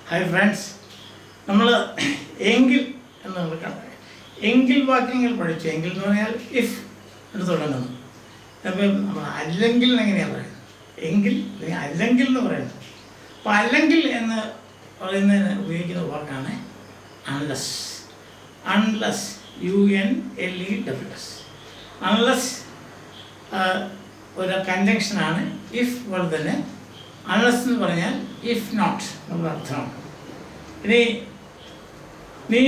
Hi friends, നമ്മൾ എങ്കിൽ എന്നുള്ള എങ്കിൽ വാക്യങ്ങൾ പഠിച്ചു. എങ്കിൽ എന്ന് പറഞ്ഞാൽ ഇഫ് എന്ന് തുടങ്ങുന്നു. അപ്പം നമ്മൾ അല്ലെങ്കിൽ എങ്ങനെയാണ് പറയുന്നത്? എങ്കിൽ അല്ലെങ്കിൽ എന്ന് പറയുന്നത്. അപ്പോൾ അല്ലെങ്കിൽ എന്ന് പറയുന്നതിന് ഉപയോഗിക്കുന്ന വാക്കാണ് അൺലെസ്. Unless, UNLESS. അൺലെസ് ഒരു കൺജങ്ഷനാണ്. ഇഫ് പോലെ തന്നെ അൺലെസ് എന്ന് പറഞ്ഞാൽ ഇഫ് നോട്ട് എന്നുള്ള അർത്ഥമാണ്. ഇനി നീ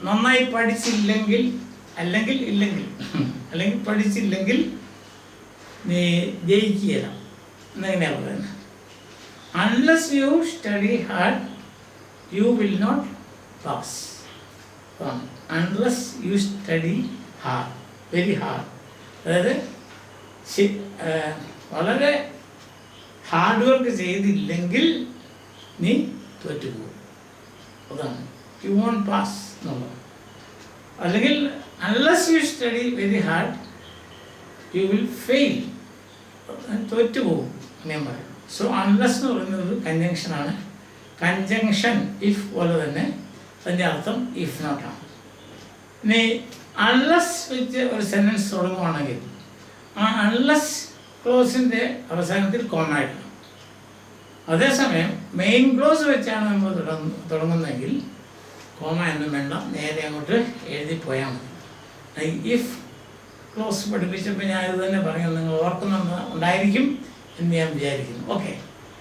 നന്നായി പഠിച്ചില്ലെങ്കിൽ, അല്ലെങ്കിൽ അല്ലെങ്കിൽ പഠിച്ചില്ലെങ്കിൽ നീ ജയിക്കുകയില്ല എന്നെങ്ങനെയാണ് പറയുന്നത്? Unless you study hard you will not pass. Unless you study hard, very hard, അതായത് വളരെ ഹാർഡ് വർക്ക് ചെയ്തില്ലെങ്കിൽ നീ തോറ്റുപോകും. അതാണ് യു വോണ്ട് പാസ് എന്നുള്ളത്. അല്ലെങ്കിൽ unless you study very hard you will fail, തോറ്റുപോകും ഞാൻ പറയും. സോ അൺലെസ് എന്ന് പറയുന്നത് കൺജങ്ഷനാണ്. കൺജങ്ഷൻ ഇഫ് പോലെ തന്നെ അതിൻ്റെ അർത്ഥം ഇഫ് നോട്ടാണ്. ഇനി അൺലെസ് വെച്ച് ഒരു സെൻറ്റൻസ് തുടങ്ങുവാണെങ്കിൽ ആ അൺലെസ് ക്ലോസിൻ്റെ അവസാനത്തിൽ കോമ ഇടണം. അതേസമയം മെയിൻ ക്ലോസ് വെച്ചാണ് നമ്മൾ തുടങ്ങുന്നതെങ്കിൽ കോമ എന്നും വേണ്ട, നേരെ അങ്ങോട്ട് എഴുതിപ്പോയാൽ മതി. ഇഫ് ക്ലോസ് പഠിപ്പിച്ചപ്പോൾ ഞാൻ ഇത് തന്നെ പറഞ്ഞു, നിങ്ങൾ ഓർക്കുന്നുണ്ട് ഉണ്ടായിരിക്കും എന്ന് ഞാൻ വിചാരിക്കുന്നു. ഓക്കെ,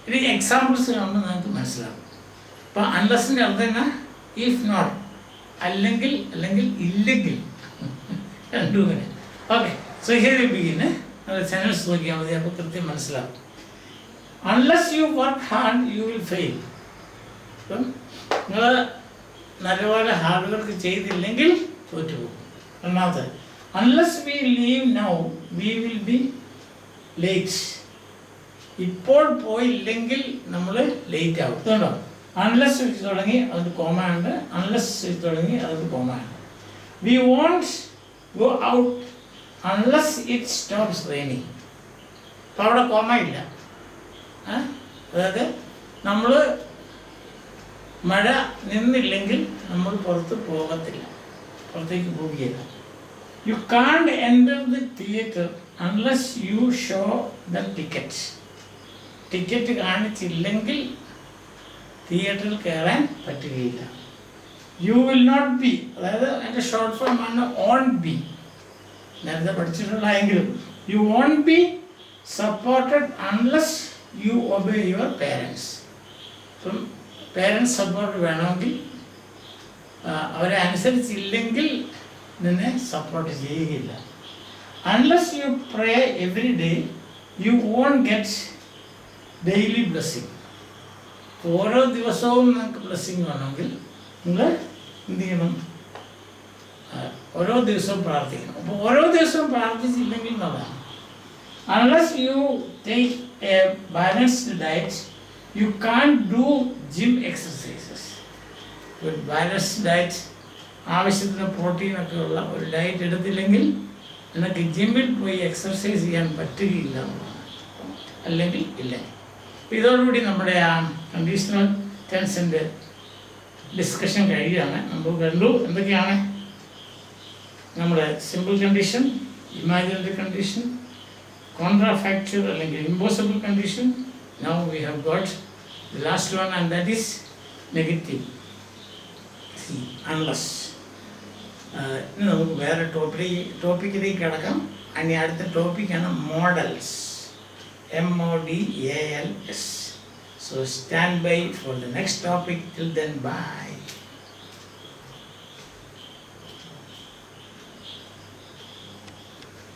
ഇനി എക്സാമ്പിൾസ് കാണുമ്പോൾ നിങ്ങൾക്ക് മനസ്സിലാകും. അപ്പോൾ അൺലെസ്സിൻ്റെ അർത്ഥം എന്നാ? ഇഫ് നോട്ട്, അല്ലെങ്കിൽ ഇല്ലെങ്കിൽ, രണ്ടും ഇങ്ങനെ. Okay, so here we begin. Sentence നോക്കിയാൽ മതി, അപ്പോൾ കൃത്യം മനസ്സിലാകും. Unless you work hard you will fail. അപ്പം നിങ്ങൾ നല്ലപോലെ ഹാർഡ് വർക്ക് ചെയ്തില്ലെങ്കിൽ തോറ്റുപോകും. രണ്ടാമത്തെ, unless V leave now we will be late. ഇപ്പോൾ പോയില്ലെങ്കിൽ നമ്മൾ ലേറ്റ് ആകും. കേട്ടോ, അൺലെസ് വെച്ച് തുടങ്ങി അതിന് കോമ ഉണ്ട്, അൺലെസ് വെച്ച് തുടങ്ങി അതിന് കോമ ഉണ്ട്. We won't go out unless it stops raining. അപ്പോൾ അവിടെ കോമ ഇല്ല. അതായത് നമ്മൾ മഴ നിന്നില്ലെങ്കിൽ നമ്മൾ പുറത്ത് പോകത്തില്ല, പുറത്തേക്ക് പോവുകയില്ല. You can't enter the theatre unless you show the ticket. Ticket കാണിച്ചില്ലെങ്കിൽ തിയേറ്ററിൽ കയറാൻ പറ്റുകയില്ല. യു വിൽ നോട്ട് ബി, അതായത് അതിൻ്റെ ഷോർട്ട് ഫോം ആണ് ഓൺ ബി, നേരത്തെ പഠിച്ചിട്ടുള്ളതെങ്കിലും. You won't be supported unless you obey your parents. അപ്പം പേരൻസ് സപ്പോർട്ട് വേണമെങ്കിൽ അവരെ അനുസരിച്ചില്ലെങ്കിൽ നിന്നെ സപ്പോർട്ട് ചെയ്യുകയില്ല. Unless you pray every day you won't get daily blessing. ഓരോ ദിവസവും നിങ്ങൾക്ക് ബ്ലെസ്സിങ് വേണമെങ്കിൽ നിങ്ങൾ എന്ത് ചെയ്യണം? ഓരോ ദിവസവും പ്രാർത്ഥിക്കണം. അപ്പോൾ ഓരോ ദിവസവും പ്രാർത്ഥിച്ചില്ലെങ്കിൽ നല്ലതാണ്. Unless you take a balanced diet you can't do gym exercises. ഒരു ബാലൻസ്ഡ് ഡയറ്റ്, ആവശ്യത്തിന് പ്രോട്ടീനൊക്കെ ഉള്ള ഒരു ഡയറ്റ് എടുത്തില്ലെങ്കിൽ നിനക്ക് ജിമ്മിൽ പോയി എക്സർസൈസ് ചെയ്യാൻ പറ്റുകയില്ല എന്നുള്ളതാണ്. അല്ലെങ്കിൽ ഇല്ല. ഇതോടുകൂടി നമ്മുടെ ആ കണ്ടീഷണൽ ടെൻസിൻ്റെ ഡിസ്കഷൻ കഴിയുകയാണ്. നമ്മൾ കണ്ടു എന്തൊക്കെയാണ് നമ്മുടെ simple condition, imaginary condition, counterfactual അല്ലെങ്കിൽ impossible condition. Now we have got the last one and that is negative, unless. ഇനി നമുക്ക് വേറെ ടോപ്പിക്കിലേക്ക് കിടക്കാം. ഇനി അടുത്ത ടോപ്പിക്കാണ് modals, MODALS. So stand by for the next topic. Till then, bye.